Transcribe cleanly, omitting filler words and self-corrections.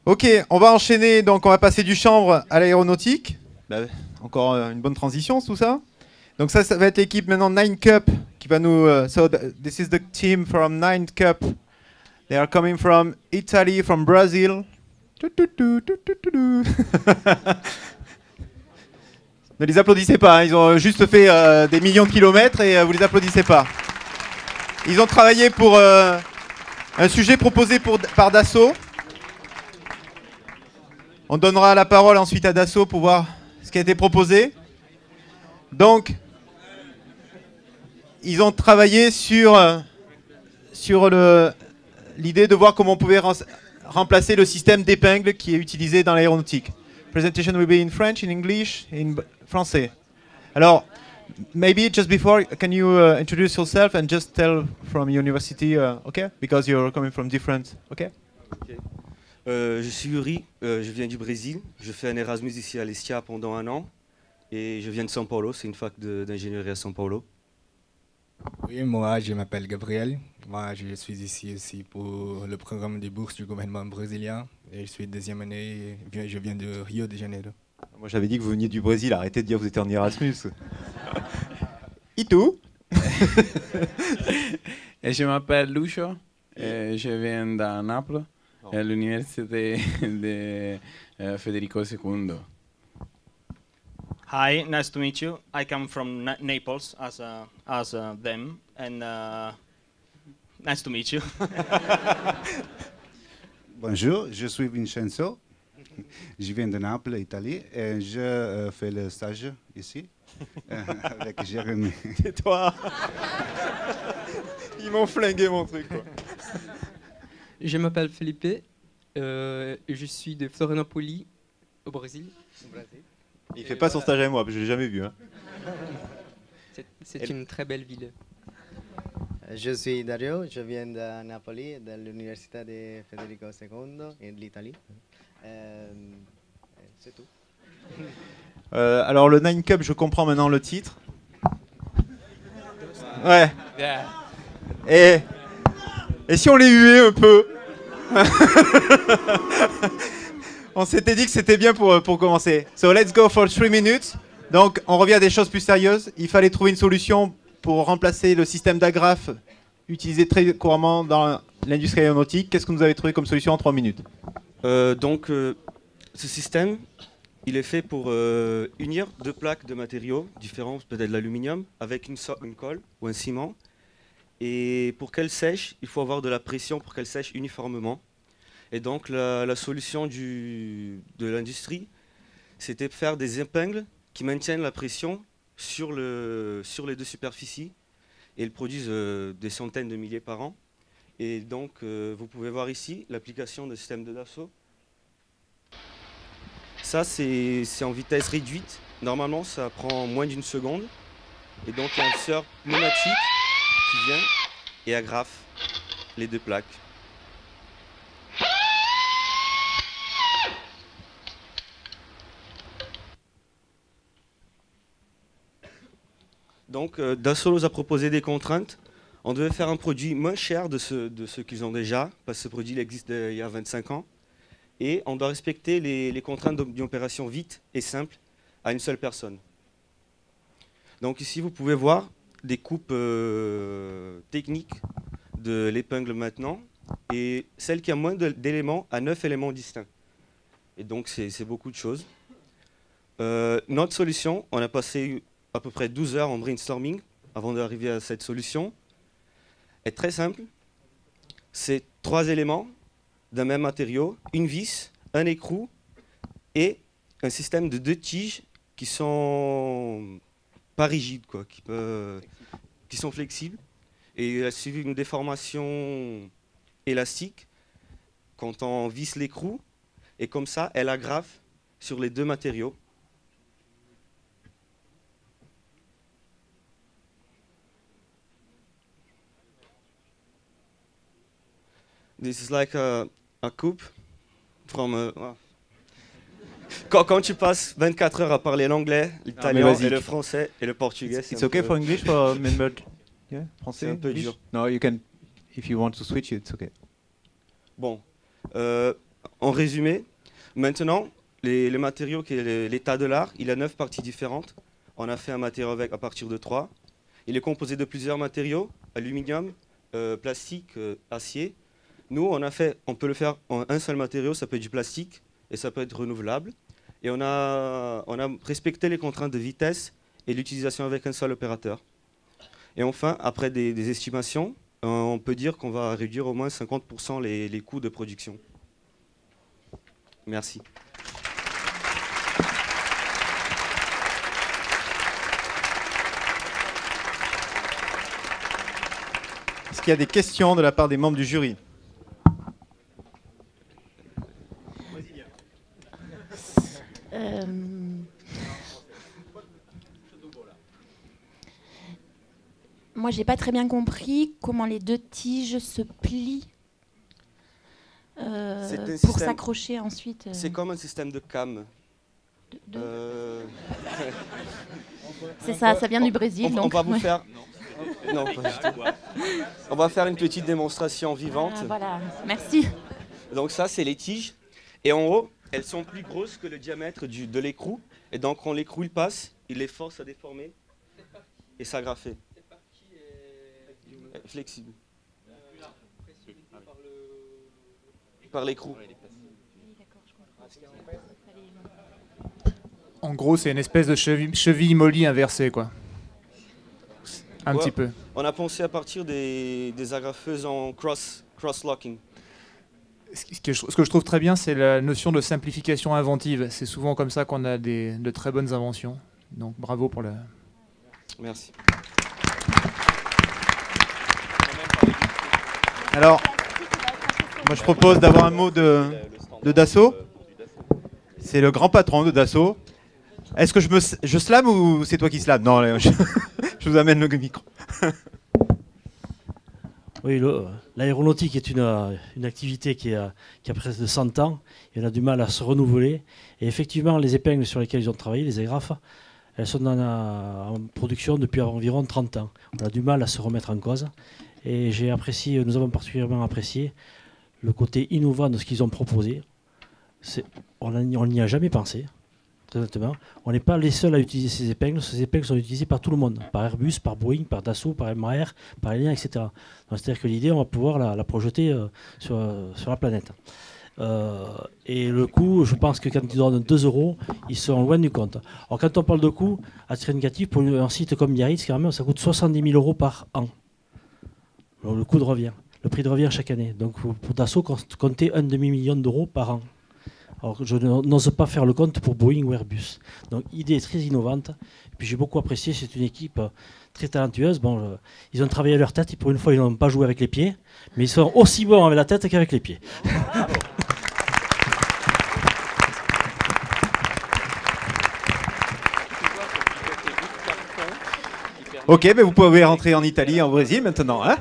Ok, on va enchaîner, donc on va passer du chanvre à l'aéronautique. Bah, encore une bonne transition, tout ça. Donc ça va être l'équipe maintenant Nine Cup qui va nous... this is the team from Nine Cup. They are coming from Italy, from Brazil. Ne les applaudissez pas, hein, ils ont juste fait des millions de kilomètres et vous les applaudissez pas. Ils ont travaillé pour un sujet proposé par Dassault. On donnera la parole ensuite à Dassault pour voir ce qui a été proposé. Donc, ils ont travaillé sur l'idée de voir comment on pouvait remplacer le système d'épingles qui est utilisé dans l'aéronautique. Presentation will be in French, in English, in français. Alors, maybe just before, can you introduce yourself and just tell from university, okay? Because you're coming from different, okay? Okay. Je suis Yuri, je viens du Brésil. Je fais un Erasmus ici à l'Estia pendant 1 an. Et je viens de São Paulo, c'est une fac d'ingénierie à São Paulo. Oui, moi je m'appelle Gabriel. Moi je suis ici aussi pour le programme de bourse du gouvernement brésilien. Et je suis 2e année, je viens de Rio de Janeiro. Moi j'avais dit que vous veniez du Brésil, arrêtez de dire que vous étiez en Erasmus. Et tout? Et je m'appelle Lucio, et je viens de Naples, à l'université de Federico II. Hi, nice to meet you. I come from Naples as them, and nice to meet you. Bonjour, je suis Vincenzo. Je viens de Naples, Italie, et je fais le stage ici avec Jérémy. C'est toi. Ils m'ont flingué mon truc, quoi. Je m'appelle Felipe, je suis de Florianópolis, au Brésil. Il fait pas son stage avec moi, parce que je l'ai jamais vu. Hein. C'est une très belle ville. Je suis Dario, je viens de Napoli, de l'université de Federico II, en l'Italie. C'est tout. Alors le Nine Cup, je comprends maintenant le titre. Ouais. Yeah. Et si on les huait un peu? On s'était dit que c'était bien pour commencer. So let's go for 3 minutes. Donc on revient à des choses plus sérieuses. Il fallait trouver une solution pour remplacer le système d'agrafe utilisé très couramment dans l'industrie aéronautique. Qu'est-ce que vous avez trouvé comme solution en 3 minutes? Ce système, il est fait pour unir 2 plaques de matériaux différents, peut-être de l'aluminium, avec une colle ou un ciment. Et pour qu'elle sèche, il faut avoir de la pression pour qu'elle sèche uniformément. Et donc la solution de l'industrie, c'était de faire des épingles qui maintiennent la pression sur les 2 superficies. Et elles produisent des centaines de milliers par an. Et donc vous pouvez voir ici l'application du système de Dassault. Ça c'est en vitesse réduite. Normalement ça prend moins d'1 seconde. Et donc il y a un sort pneumatique qui vient et agrafe les 2 plaques. Donc Dassault nous a proposé des contraintes. On devait faire un produit moins cher de ce qu'ils ont déjà, parce que ce produit il existe il y a 25 ans. Et on doit respecter les contraintes d'une opération vite et simple à une seule personne. Donc ici vous pouvez voir des coupes techniques de l'épingle maintenant, et celle qui a moins d'éléments a 9 éléments distincts. Et donc c'est beaucoup de choses. Notre solution, on a passé à peu près 12 heures en brainstorming avant d'arriver à cette solution, est très simple. C'est 3 éléments d'un même matériau, une vis, un écrou et un système de 2 tiges qui sont pas rigides, quoi, qui sont flexibles. Et il a suivi une déformation élastique quand on visse l'écrou, et comme ça, elle agrafe sur les 2 matériaux. This is like a coupe from quand tu passes 24 heures à parler l'anglais, l'italien et le français et le portugais. It's okay for English for member. Yeah, français. C'est un peu dur. No, you can, if you want to switch, it's okay. Bon, En résumé, maintenant, les matériaux, qui est l'état de l'art, il a 9 parties différentes. On a fait un matériau avec à partir de 3. Il est composé de plusieurs matériaux, aluminium, plastique, acier. Nous, on peut le faire en un seul matériau, ça peut être du plastique et ça peut être renouvelable. Et on a respecté les contraintes de vitesse et l'utilisation avec un seul opérateur. Et enfin, après des estimations, on peut dire qu'on va réduire au moins 50% les coûts de production. Merci. Est-ce qu'il y a des questions de la part des membres du jury? Moi, j'ai pas très bien compris comment les deux tiges se plient pour s'accrocher ensuite. C'est comme un système de cam. C'est ça vient du Brésil. On va vous faire... Non, pas du tout. On va faire une petite démonstration vivante. Ah, voilà, merci. Donc ça, c'est les tiges. Et en haut, elles sont plus grosses que le diamètre de l'écrou. Et donc, quand l'écrou il passe, il les force à déformer et s'agrafer. Flexible. Par l'écrou. En gros, c'est une espèce de cheville molly inversée, quoi. Un petit peu. On a pensé à partir des agrafeuses en cross-locking. Ce que je trouve très bien, c'est la notion de simplification inventive. C'est souvent comme ça qu'on a de très bonnes inventions. Donc bravo pour le... Merci. Alors, moi je propose d'avoir un mot de Dassault. C'est le grand patron de Dassault. Est-ce que je slam ou c'est toi qui slam? Non, je vous amène le micro. Oui, l'aéronautique est une activité qui a presque de 100 ans. Et on a du mal à se renouveler. Et effectivement, les épingles sur lesquelles ils ont travaillé, les agrafes, elles sont en production depuis environ 30 ans. On a du mal à se remettre en cause. Et nous avons particulièrement apprécié le côté innovant de ce qu'ils ont proposé. On n'y a jamais pensé, très honnêtement. On n'est pas les seuls à utiliser ces épingles. Ces épingles sont utilisées par tout le monde, par Airbus, par Boeing, par Dassault, par Embraer, par Alenia, etc. C'est-à-dire que l'idée, on va pouvoir la projeter sur la planète. Et le coût, je pense que quand ils donnent 2 €, ils sont loin du compte. Alors quand on parle de coût, à titre indicatif, pour un site comme Biarritz, carrément, ça coûte 70 000 € par an. Alors, le prix de revient chaque année. Donc pour Dassault, comptez 1,5 million d'euros par an. Alors je n'ose pas faire le compte pour Boeing ou Airbus. Donc idée très innovante. Et puis j'ai beaucoup apprécié, c'est une équipe très talentueuse. Bon, ils ont travaillé à leur tête, et pour une fois ils n'ont pas joué avec les pieds, mais ils sont aussi bons avec la tête qu'avec les pieds. Ok, mais vous pouvez rentrer en Italie, en Brésil maintenant. Hein?